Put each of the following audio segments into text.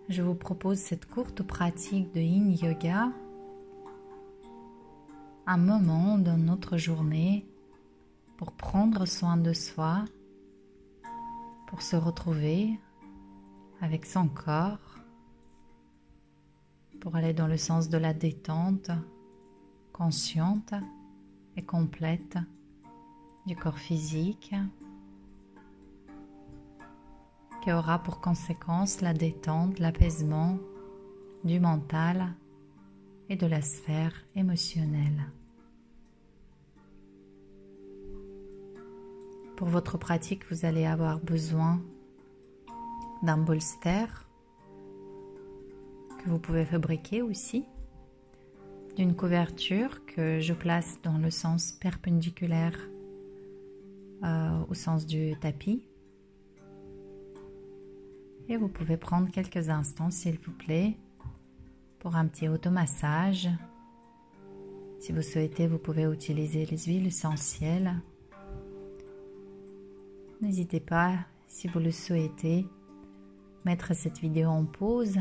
Je vous propose cette courte pratique de Yin Yoga, un moment dans notre journée pour prendre soin de soi, pour se retrouver avec son corps, pour aller dans le sens de la détente consciente et complète du corps physique, qui aura pour conséquence la détente, l'apaisement du mental et de la sphère émotionnelle. Pour votre pratique, vous allez avoir besoin d'un bolster que vous pouvez fabriquer aussi, d'une couverture que je place dans le sens perpendiculaire au sens du tapis. Et vous pouvez prendre quelques instants, s'il vous plaît, pour un petit automassage. Si vous souhaitez, vous pouvez utiliser les huiles essentielles. N'hésitez pas, si vous le souhaitez, mettre cette vidéo en pause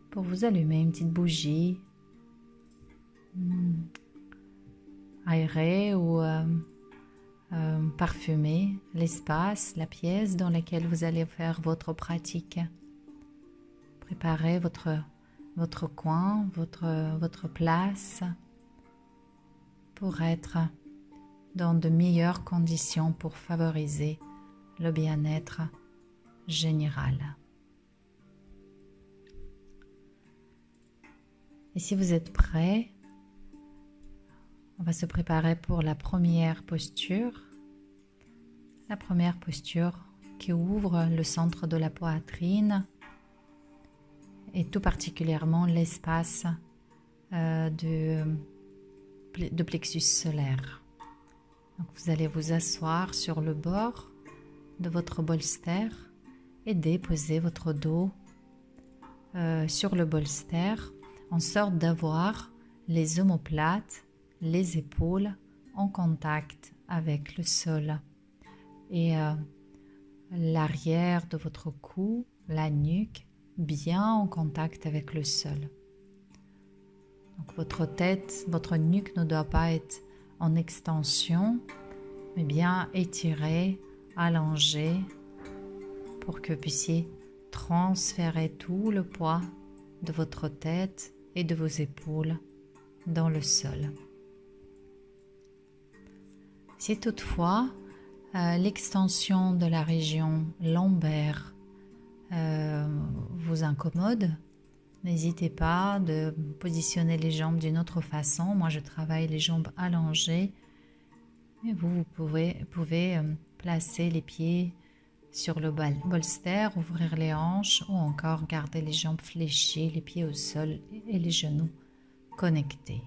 pour vous allumer une petite bougie aérer ou parfumer l'espace, la pièce dans laquelle vous allez faire votre pratique. Préparez votre coin, votre place pour être dans de meilleures conditions pour favoriser le bien-être général. Et si vous êtes prêts, on va se préparer pour la première posture. La première posture qui ouvre le centre de la poitrine et tout particulièrement l'espace de plexus solaire. Donc vous allez vous asseoir sur le bord de votre bolster et déposer votre dos sur le bolster en sorte d'avoir les omoplates, les épaules en contact avec le sol et l'arrière de votre cou, la nuque, bien en contact avec le sol. Donc votre tête, votre nuque ne doit pas être en extension, mais bien étirée, allongée, pour que vous puissiez transférer tout le poids de votre tête et de vos épaules dans le sol. Si toutefois l'extension de la région lombaire vous incommode, n'hésitez pas de positionner les jambes d'une autre façon. Moi, je travaille les jambes allongées, mais vous pouvez placer les pieds sur le bolster, ouvrir les hanches ou encore garder les jambes fléchies, les pieds au sol et les genoux connectés.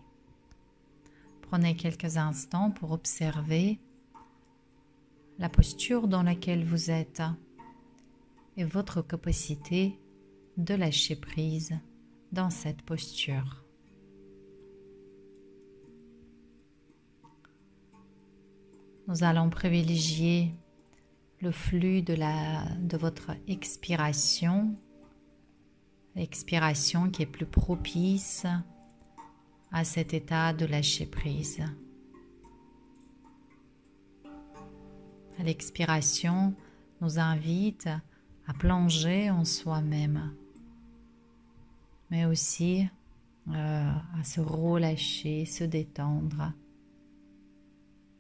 Prenez quelques instants pour observer la posture dans laquelle vous êtes et votre capacité de lâcher prise dans cette posture. Nous allons privilégier le flux de votre expiration, l'expiration qui est plus propice à cet état de lâcher prise. L'expiration nous invite à plonger en soi-même, mais aussi à se relâcher, se détendre,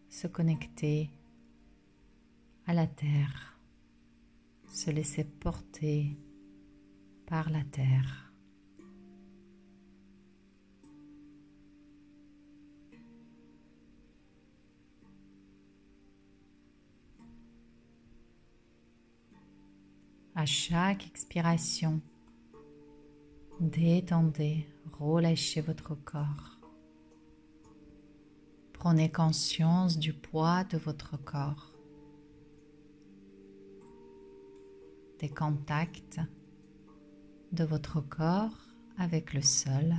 se connecter à la terre, se laisser porter par la terre. À chaque expiration, détendez, relâchez votre corps. Prenez conscience du poids de votre corps, des contacts de votre corps avec le sol.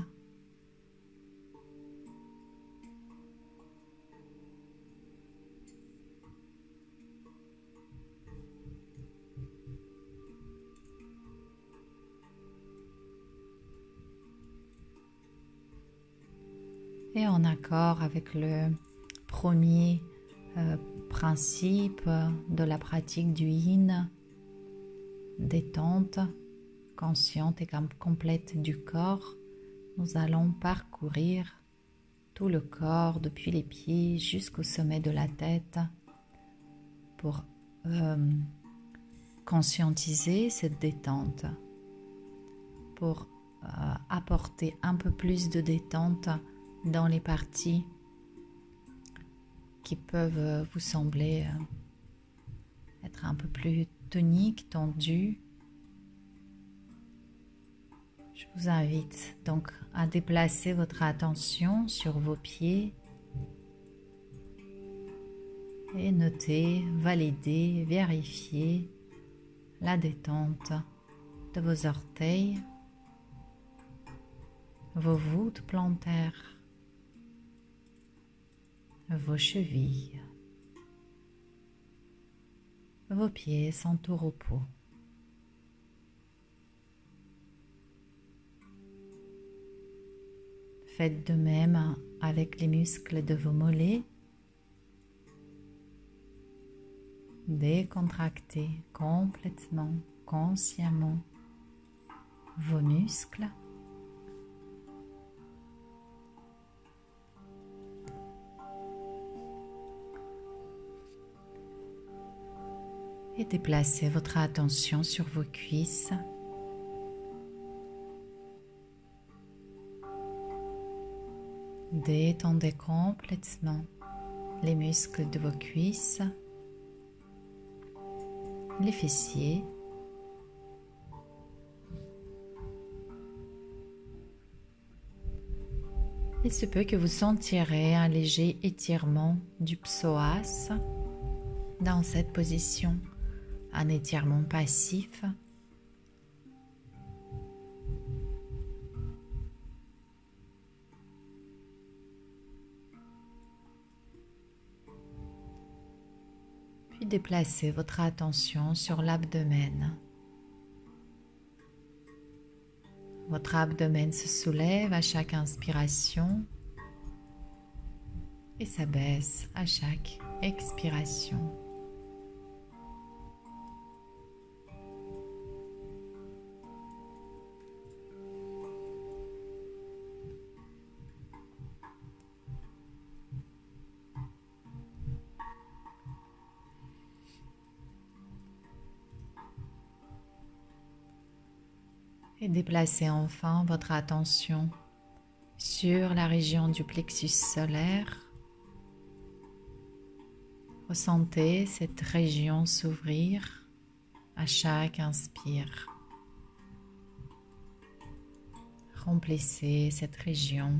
Et en accord avec le premier principe de la pratique du Yin, détente consciente et complète du corps, nous allons parcourir tout le corps depuis les pieds jusqu'au sommet de la tête pour conscientiser cette détente, pour apporter un peu plus de détente dans les parties qui peuvent vous sembler être un peu plus toniques, tendues. Je vous invite donc à déplacer votre attention sur vos pieds et noter, valider, vérifier la détente de vos orteils, vos voûtes plantaires, vos chevilles. Vos pieds sont au repos. Faites de même avec les muscles de vos mollets. Décontractez complètement, consciemment vos muscles. Et déplacez votre attention sur vos cuisses. Détendez complètement les muscles de vos cuisses, les fessiers, il se peut que vous sentirez un léger étirement du psoas dans cette position, un étirement passif. Puis déplacez votre attention sur l'abdomen. Votre abdomen se soulève à chaque inspiration et s'abaisse à chaque expiration. Et déplacez enfin votre attention sur la région du plexus solaire. Ressentez cette région s'ouvrir à chaque inspire. Remplissez cette région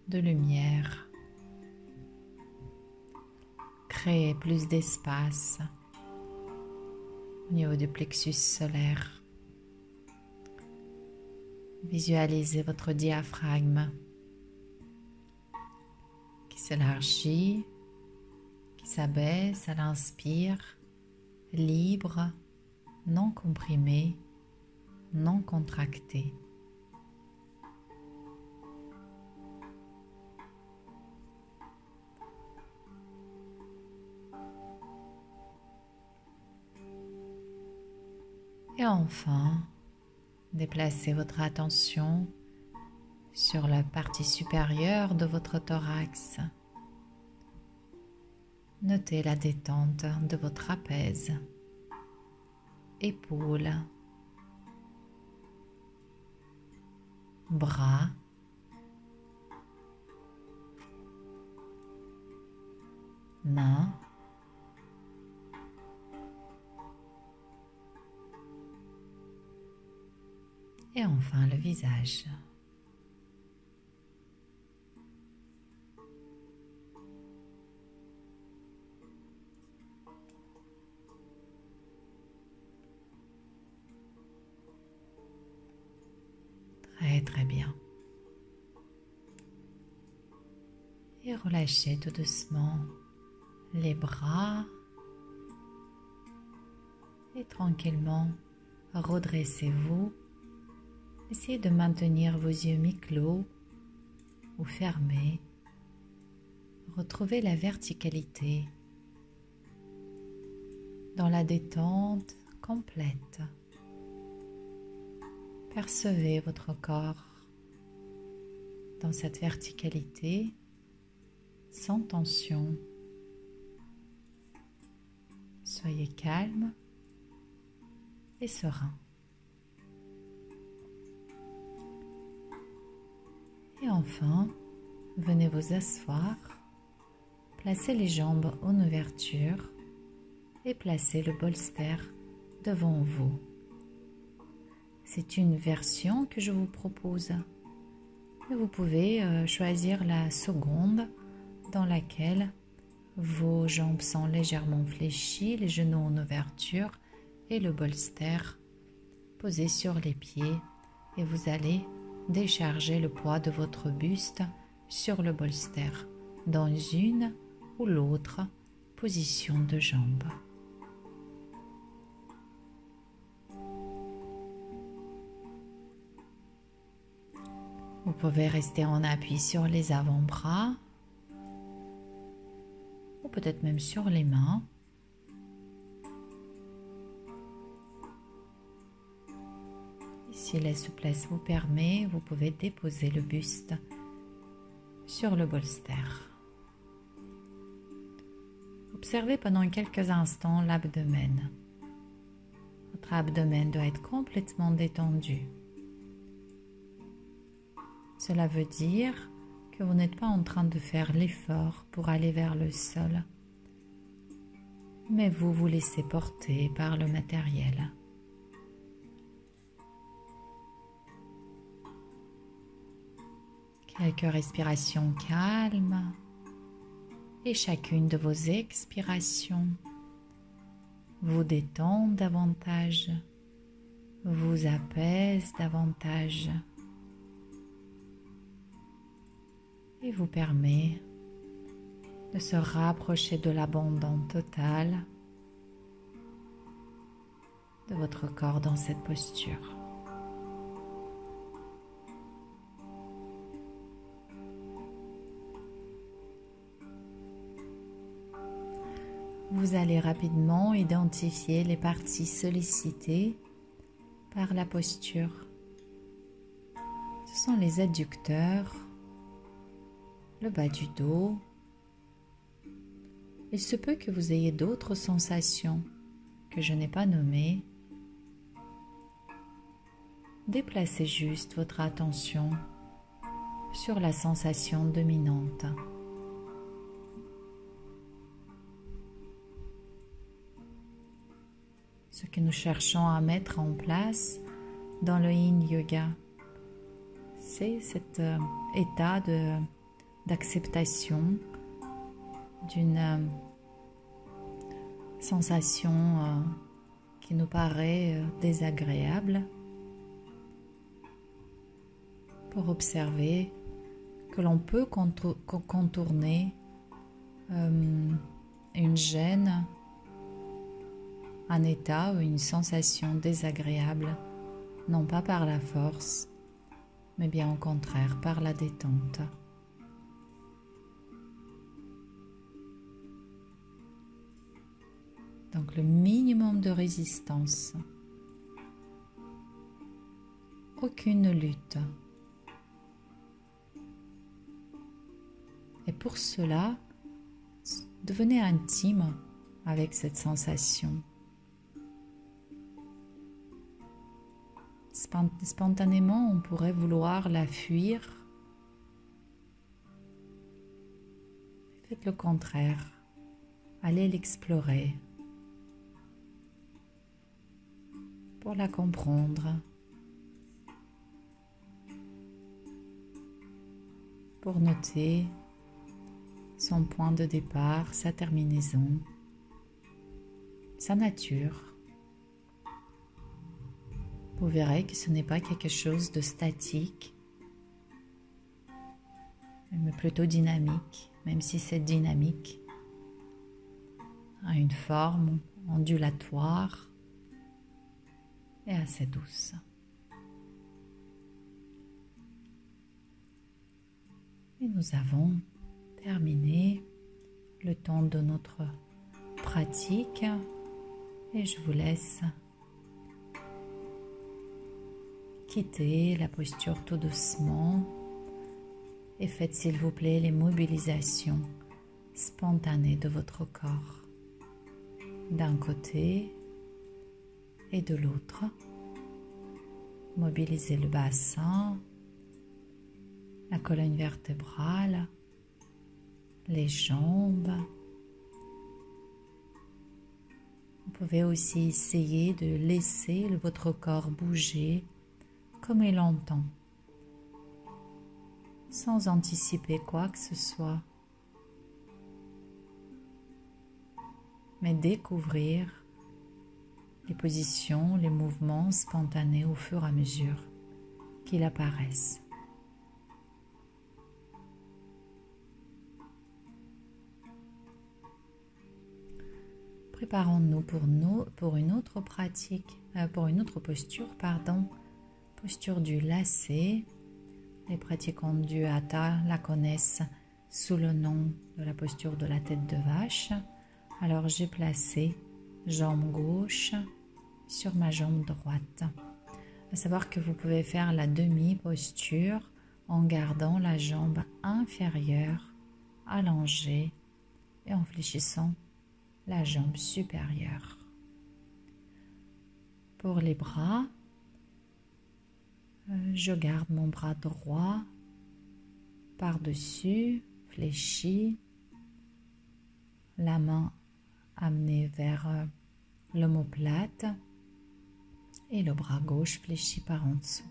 de lumière. Créez plus d'espace au niveau du plexus solaire. Visualisez votre diaphragme qui s'élargit, qui s'abaisse à l'inspire, libre, non comprimé, non contracté. Et enfin, déplacez votre attention sur la partie supérieure de votre thorax. Notez la détente de votre trapèze, épaules, bras, mains, et enfin le visage. Très bien. Et relâchez tout doucement les bras et tranquillement redressez-vous. Essayez de maintenir vos yeux mi-clos ou fermés, retrouvez la verticalité dans la détente complète. Percevez votre corps dans cette verticalité sans tension. Soyez calme et serein. Et enfin, venez vous asseoir, placez les jambes en ouverture et placez le bolster devant vous. C'est une version que je vous propose. Et vous pouvez choisir la seconde dans laquelle vos jambes sont légèrement fléchies, les genoux en ouverture et le bolster posé sur les pieds. Et vous allez décharger le poids de votre buste sur le bolster dans une ou l'autre position de jambes. Vous pouvez rester en appui sur les avant-bras ou peut-être même sur les mains. Si la souplesse vous permet, vous pouvez déposer le buste sur le bolster. Observez pendant quelques instants l'abdomen. Votre abdomen doit être complètement détendu. Cela veut dire que vous n'êtes pas en train de faire l'effort pour aller vers le sol, mais vous vous laissez porter par le matériel. Quelques respirations calmes et chacune de vos expirations vous détend davantage, vous apaise davantage et vous permet de se rapprocher de l'abandon total de votre corps dans cette posture. Vous allez rapidement identifier les parties sollicitées par la posture. Ce sont les adducteurs, le bas du dos. Il se peut que vous ayez d'autres sensations que je n'ai pas nommées. Déplacez juste votre attention sur la sensation dominante. Ce que nous cherchons à mettre en place dans le Yin Yoga, c'est cet état d'acceptation d'une sensation qui nous paraît désagréable, pour observer que l'on peut contourner une gêne, un état ou une sensation désagréable, non pas par la force, mais bien au contraire par la détente. Donc le minimum de résistance, aucune lutte. Et pour cela, devenez intime avec cette sensation. Spontanément, on pourrait vouloir la fuir. Faites le contraire. Allez l'explorer pour la comprendre, pour noter son point de départ, sa terminaison, sa nature. Vous verrez que ce n'est pas quelque chose de statique, mais plutôt dynamique, même si cette dynamique a une forme ondulatoire et assez douce. nous avons terminé le temps de notre pratique et je vous laisse quitter la posture tout doucement et faites s'il vous plaît les mobilisations spontanées de votre corps d'un côté et de l'autre. Mobilisez le bassin, la colonne vertébrale, les jambes. Vous pouvez aussi essayer de laisser votre corps bouger comme il l'entend, sans anticiper quoi que ce soit, mais découvrir les positions, les mouvements spontanés au fur et à mesure qu'ils apparaissent. Préparons-nous pour une autre pratique, pour une autre posture, posture du lacet. Les pratiquants du Hatha la connaissent sous le nom de la posture de la tête de vache. Alors j'ai placé jambe gauche sur ma jambe droite. À savoir que vous pouvez faire la demi-posture en gardant la jambe inférieure allongée et en fléchissant la jambe supérieure. Pour les bras, je garde mon bras droit par-dessus, fléchi, la main amenée vers l'omoplate et le bras gauche fléchi par en dessous.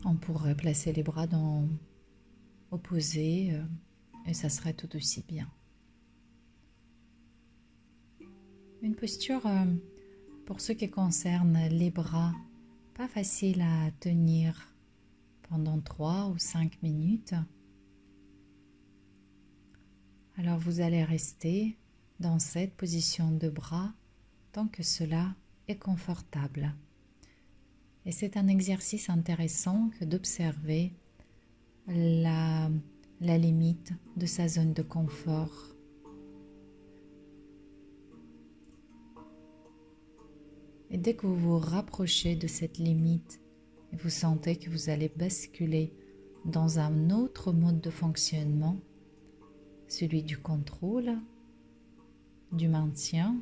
On pourrait placer les bras opposés et ça serait tout aussi bien. Une posture, pour ce qui concerne les bras, pas facile à tenir pendant 3 ou 5 minutes. Alors vous allez rester dans cette position de bras tant que cela est confortable. Et c'est un exercice intéressant que d'observer la limite de sa zone de confort. Et dès que vous vous rapprochez de cette limite, et vous sentez que vous allez basculer dans un autre mode de fonctionnement, celui du contrôle, du maintien,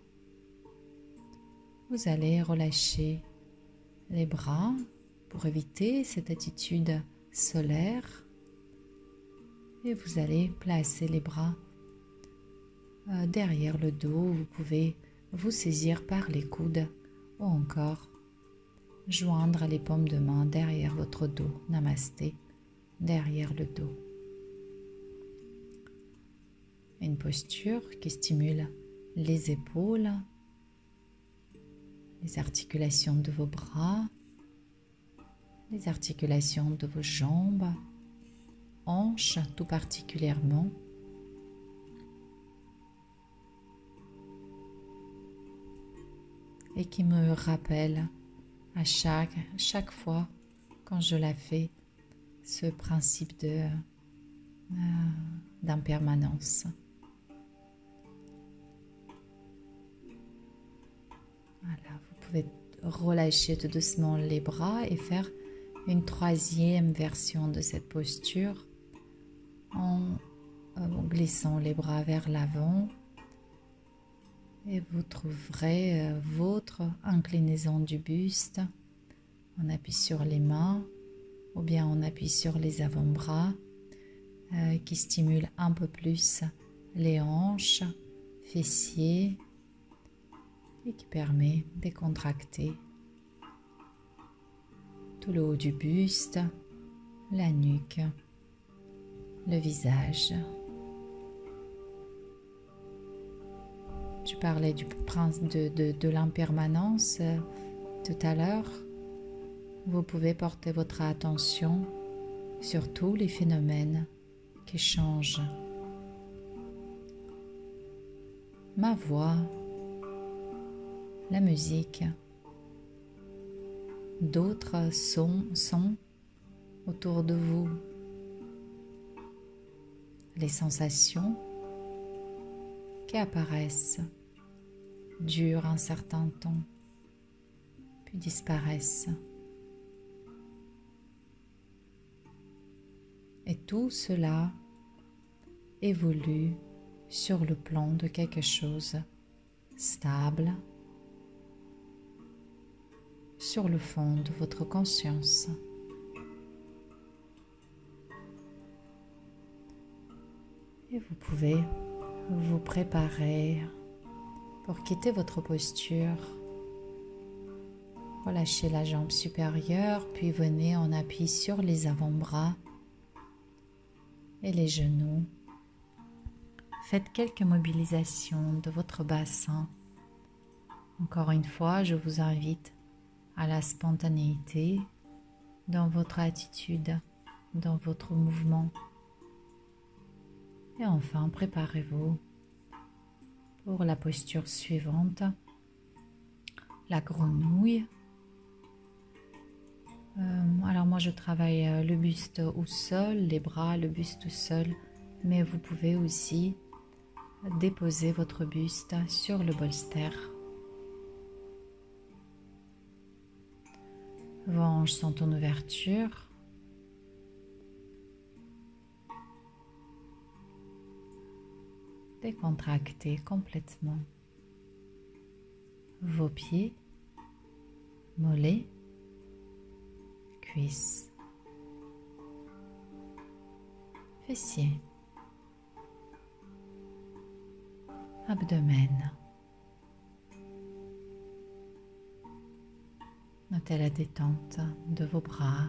vous allez relâcher les bras pour éviter cette attitude solaire et vous allez placer les bras derrière le dos. Vous pouvez vous saisir par les coudes ou encore joindre les paumes de main derrière votre dos. Namasté, derrière le dos. Une posture qui stimule les épaules, les articulations de vos bras, les articulations de vos jambes, hanches tout particulièrement. Et qui me rappelle à chaque fois quand je la fais ce principe d'impermanence. Voilà, vous pouvez relâcher tout doucement les bras et faire une troisième version de cette posture en glissant les bras vers l'avant. Et vous trouverez votre inclinaison du buste. On appuie sur les mains ou bien on appuie sur les avant-bras qui stimulent un peu plus les hanches, fessiers et qui permet de contracter tout le haut du buste, la nuque, le visage. Je parlais du principe de l'impermanence tout à l'heure. Vous pouvez porter votre attention sur tous les phénomènes qui changent. Ma voix, la musique, d'autres sons autour de vous. Les sensations qui apparaissent durent un certain temps, puis disparaissent. Et tout cela évolue sur le plan de quelque chose stable, sur le fond de votre conscience. Et vous pouvez vous préparer pour quitter votre posture. Relâchez la jambe supérieure, puis venez en appui sur les avant-bras et les genoux. Faites quelques mobilisations de votre bassin. Encore une fois, je vous invite à la spontanéité dans votre attitude, dans votre mouvement. Et enfin, préparez-vous pour la posture suivante, la grenouille. Alors moi je travaille le buste au sol, les bras, le buste au sol, mais vous pouvez aussi déposer votre buste sur le bolster. Vos hanches sont en ouverture. Décontractez complètement vos pieds, mollets, cuisses, fessiers, abdomen. Notez la détente de vos bras,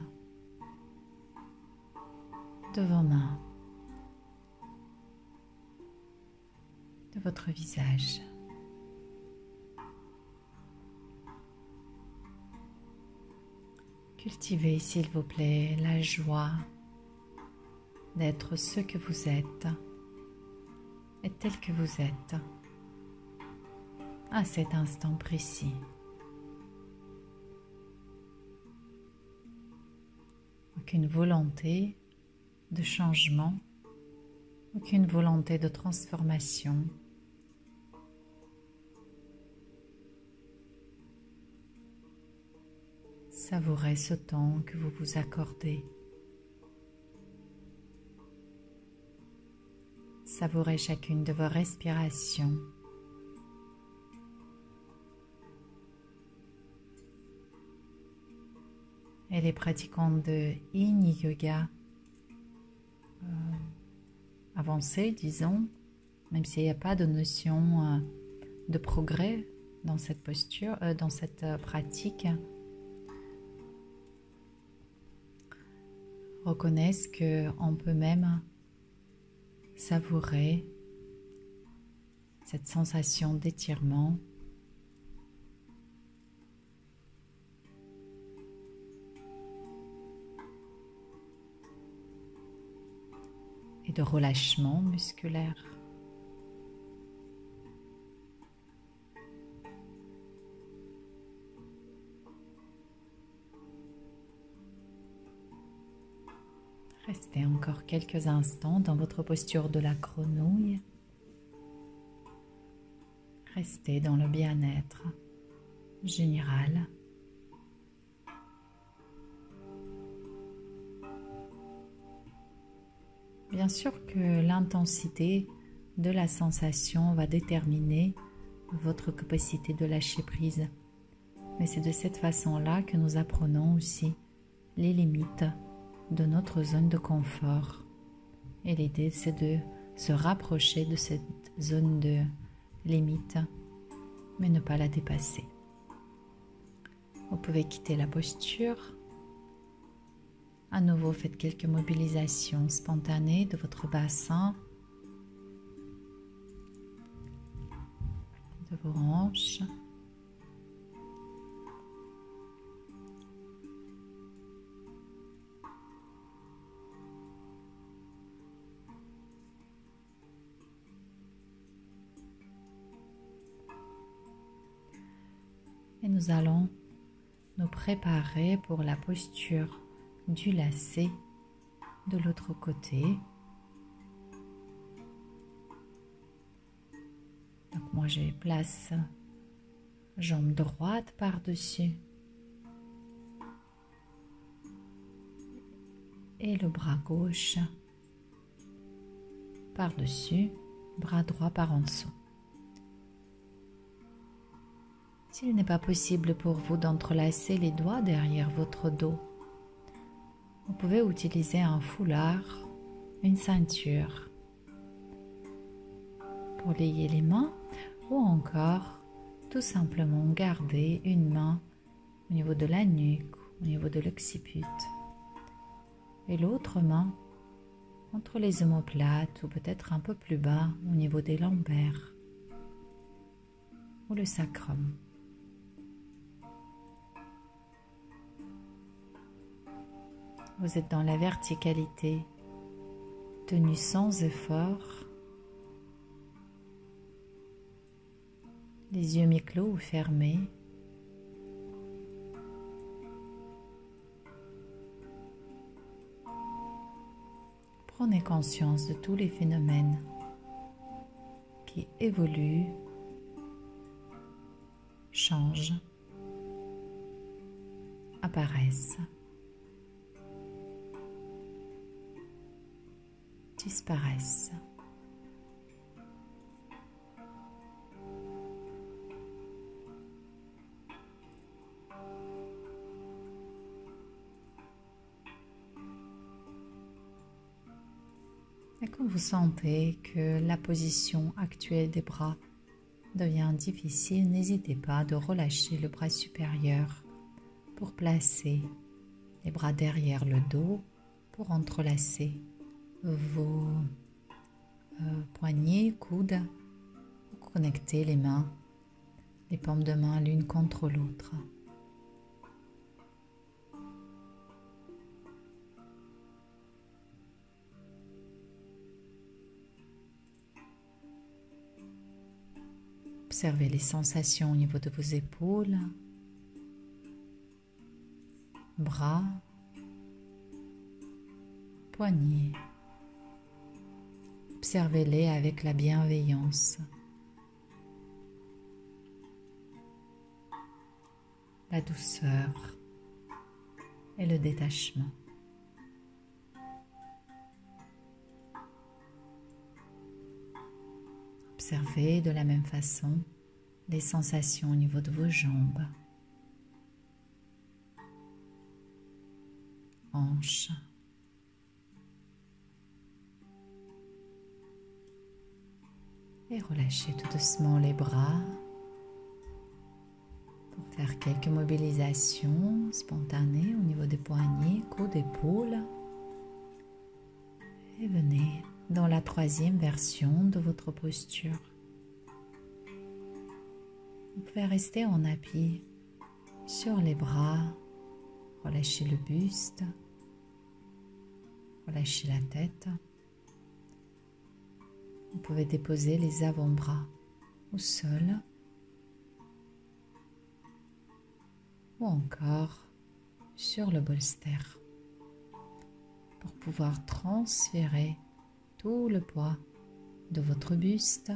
de vos mains, de votre visage. Cultivez, s'il vous plaît, la joie d'être ce que vous êtes et tel que vous êtes à cet instant précis. Aucune volonté de changement, aucune volonté de transformation. Savourez ce temps que vous vous accordez. Savourez chacune de vos respirations. Et les pratiquants de Yin Yoga avancés, disons, même s'il n'y a pas de notion de progrès dans cette posture, dans cette pratique, reconnaissent qu'on peut même savourer cette sensation d'étirement et de relâchement musculaire. Restez encore quelques instants dans votre posture de la grenouille. Restez dans le bien-être général. Bien sûr que l'intensité de la sensation va déterminer votre capacité de lâcher prise. Mais c'est de cette façon-là que nous apprenons aussi les limites de notre zone de confort. Et l'idée, c'est de se rapprocher de cette zone de limite, mais ne pas la dépasser. Vous pouvez quitter la posture. À nouveau, faites quelques mobilisations spontanées de votre bassin, de vos hanches. Et nous allons nous préparer pour la posture du lacet de l'autre côté. Donc moi je place jambe droite par-dessus et le bras gauche par-dessus, bras droit par en dessous. S'il n'est pas possible pour vous d'entrelacer les doigts derrière votre dos, vous pouvez utiliser un foulard, une ceinture pour lier les mains ou encore tout simplement garder une main au niveau de la nuque, au niveau de l'occiput et l'autre main entre les omoplates ou peut-être un peu plus bas au niveau des lombaires ou le sacrum. Vous êtes dans la verticalité, tenue sans effort, les yeux mi-clos ou fermés. Prenez conscience de tous les phénomènes qui évoluent, changent, apparaissent, disparaissent. Et quand vous sentez que la position actuelle des bras devient difficile, n'hésitez pas de relâcher le bras supérieur pour placer les bras derrière le dos pour entrelacer vos poignets, coudes, connecter les mains, les paumes de main l'une contre l'autre. Observez les sensations au niveau de vos épaules, bras, poignets. Observez-les avec la bienveillance, la douceur et le détachement. Observez de la même façon les sensations au niveau de vos jambes, hanches, et relâchez tout doucement les bras pour faire quelques mobilisations spontanées au niveau des poignets, coudes, épaules. Et venez dans la troisième version de votre posture. Vous pouvez rester en appui sur les bras, relâchez le buste, relâchez la tête. Vous pouvez déposer les avant-bras au sol ou encore sur le bolster pour pouvoir transférer tout le poids de votre buste,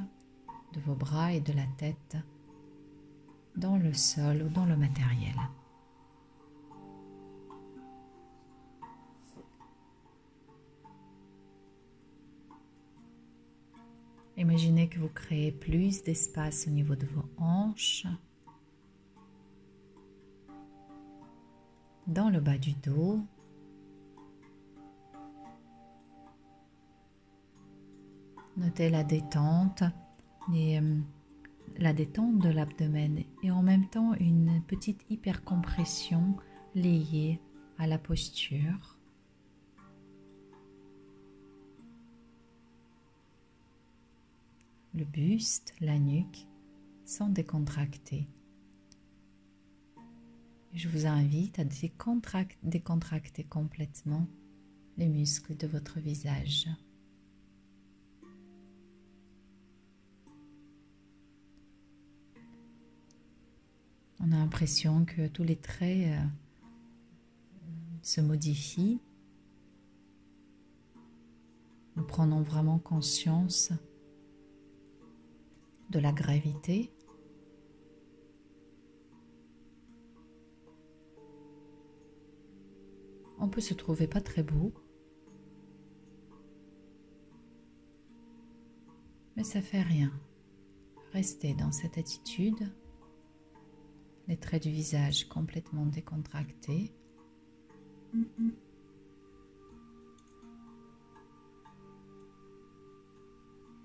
de vos bras et de la tête dans le sol ou dans le matériel. Imaginez que vous créez plus d'espace au niveau de vos hanches, dans le bas du dos, notez la détente de l'abdomen et en même temps une petite hypercompression liée à la posture. Le buste, la nuque sont décontractés. Je vous invite à décontracter complètement les muscles de votre visage. On a l'impression que tous les traits se modifie. Nous prenons vraiment conscience de la gravité. On peut se trouver pas très beau, mais ça fait rien. Restez dans cette attitude, les traits du visage complètement décontractés.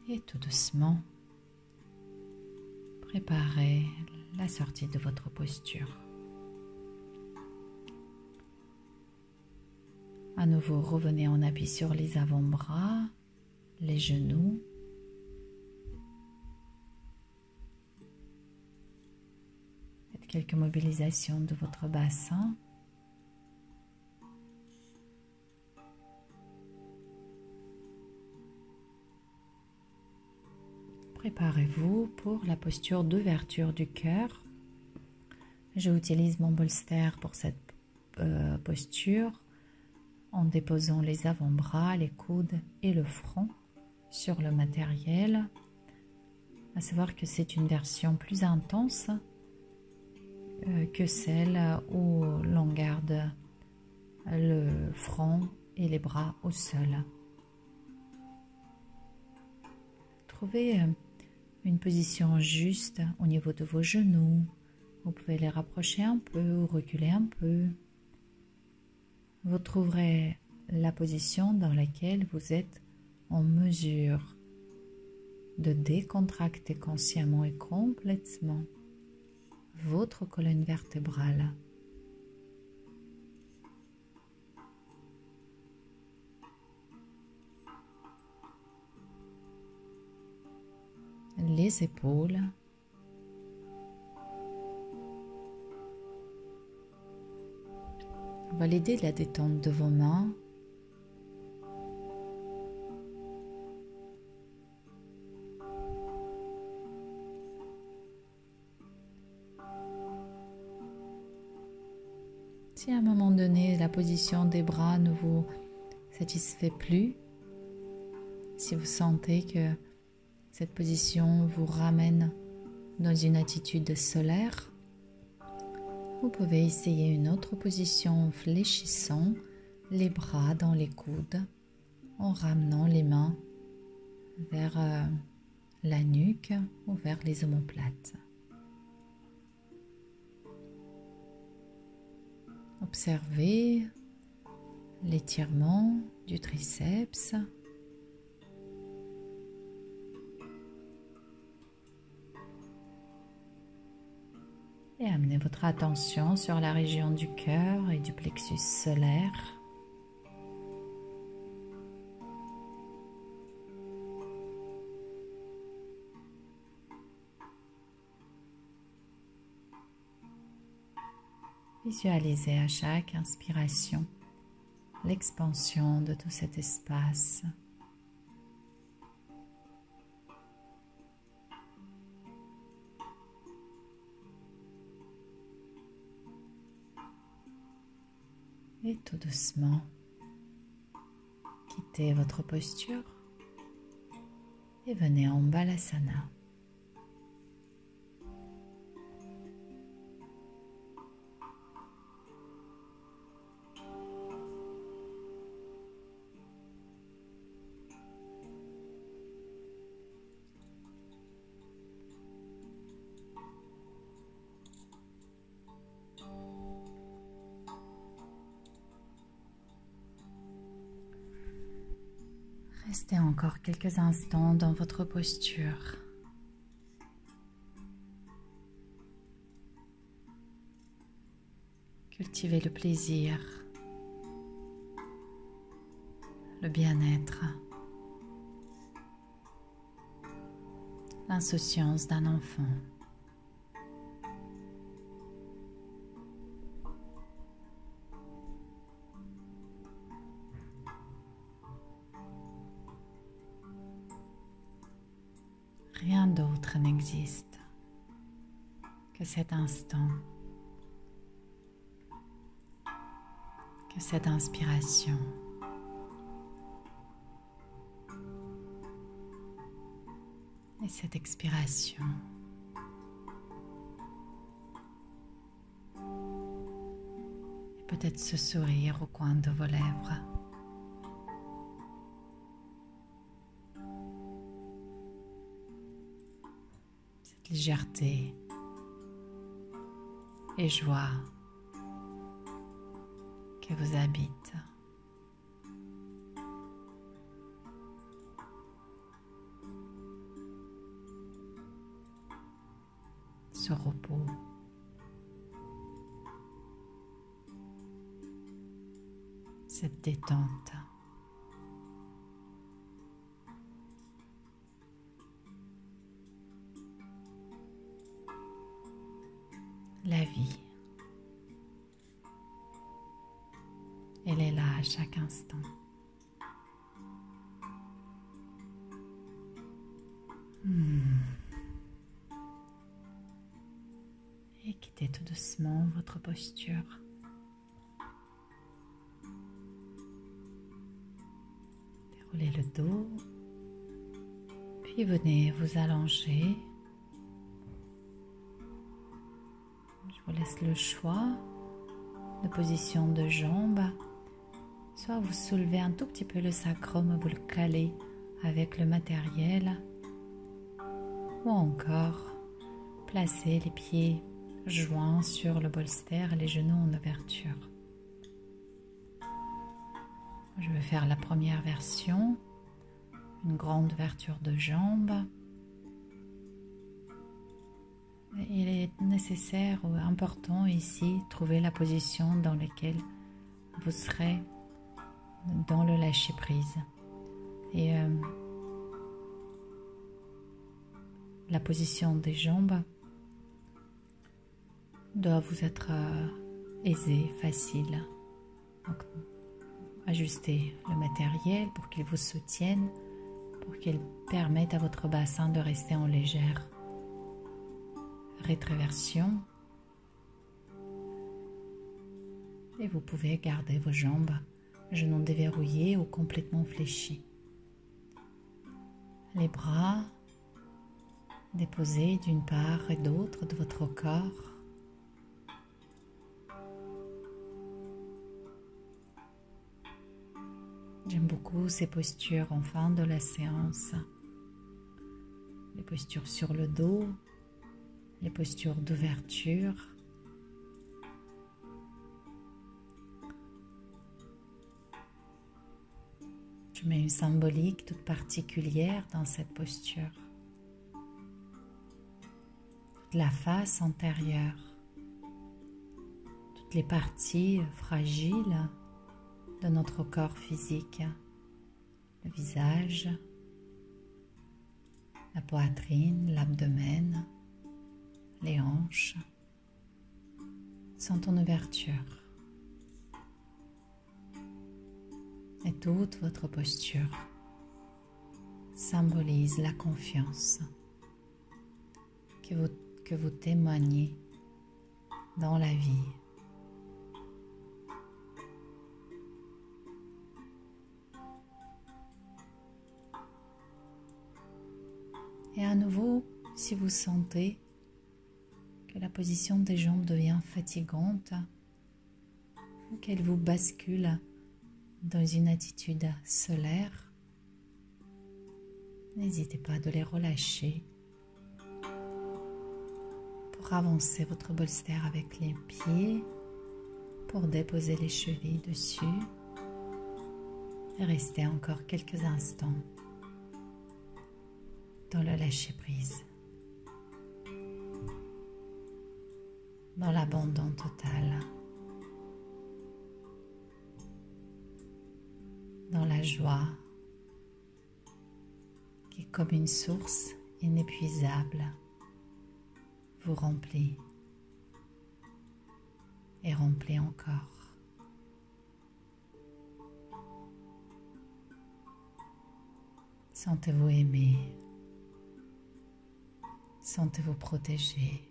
Et tout doucement, préparez la sortie de votre posture. À nouveau, revenez en appui sur les avant-bras, les genoux. Faites quelques mobilisations de votre bassin. Préparez-vous pour la posture d'ouverture du cœur. J'utilise mon bolster pour cette posture en déposant les avant-bras, les coudes et le front sur le matériel. À savoir que c'est une version plus intense que celle où l'on garde le front et les bras au sol. Trouvez une position juste au niveau de vos genoux. Vous pouvez les rapprocher un peu ou reculer un peu. Vous trouverez la position dans laquelle vous êtes en mesure de décontracter consciemment et complètement votre colonne vertébrale. Les épaules. Validez la détente de vos mains. Si à un moment donné la position des bras ne vous satisfait plus, si vous sentez que cette position vous ramène dans une attitude solaire, vous pouvez essayer une autre position en fléchissant les bras dans les coudes, en ramenant les mains vers la nuque ou vers les omoplates. Observez l'étirement du triceps. Et amenez votre attention sur la région du cœur et du plexus solaire. Visualisez à chaque inspiration l'expansion de tout cet espace. Et tout doucement, quittez votre posture et venez en Balasana. Restez encore quelques instants dans votre posture. Cultivez le plaisir, le bien-être, l'insouciance d'un enfant. Rien d'autre n'existe que cet instant que cette inspiration et cette expiration et peut-être ce sourire au coin de vos lèvres cette légèreté et joie qui vous habite. Ce repos. Cette détente. La vie. Elle est là à chaque instant. Et quittez tout doucement votre posture. Déroulez le dos, puis venez vous allonger. Je vous laisse le choix de position de jambes. Soit vous soulevez un tout petit peu le sacrum, vous le calez avec le matériel, ou encore placez les pieds joints sur le bolster, les genoux en ouverture. Je vais faire la première version, une grande ouverture de jambes. Il est nécessaire ou important ici de trouver la position dans laquelle vous serez dans le lâcher prise. Et la position des jambes doit vous être aisée, facile. Donc, ajustez le matériel pour qu'il vous soutienne, pour qu'il permette à votre bassin de rester en légère rétroversion. Et vous pouvez garder vos jambes, genoux déverrouillés ou complètement fléchis. Les bras déposés d'une part et d'autre de votre corps. J'aime beaucoup ces postures en fin de la séance. Les postures sur le dos, les postures d'ouverture. Je mets une symbolique toute particulière dans cette posture. Toute la face antérieure, toutes les parties fragiles de notre corps physique, le visage, la poitrine, l'abdomen, les hanches sont en ouverture. Et toute votre posture symbolise la confiance que vous témoignez dans la vie. Et à nouveau, si vous sentez que la position des jambes devient fatigante ou qu'elle vous bascule dans une attitude solaire, n'hésitez pas de les relâcher pour avancer votre bolster avec les pieds, pour déposer les chevilles dessus et rester encore quelques instants dans le lâcher prise, dans l'abandon total, dans la joie qui, comme une source inépuisable, vous remplit et remplit encore. Sentez-vous aimé, sentez-vous protégé.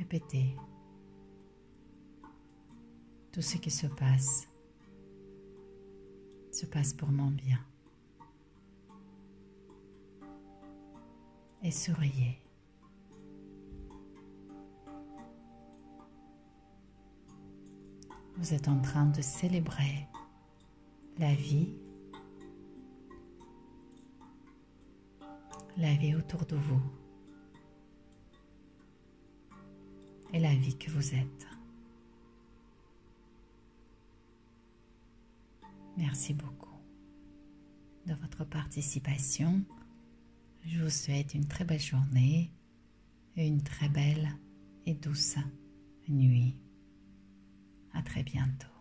Répétez. Tout ce qui se passe pour mon bien. Et souriez. Vous êtes en train de célébrer la vie autour de vous et la vie que vous êtes. Merci beaucoup de votre participation. Je vous souhaite une très belle journée et une très belle et douce nuit. À très bientôt.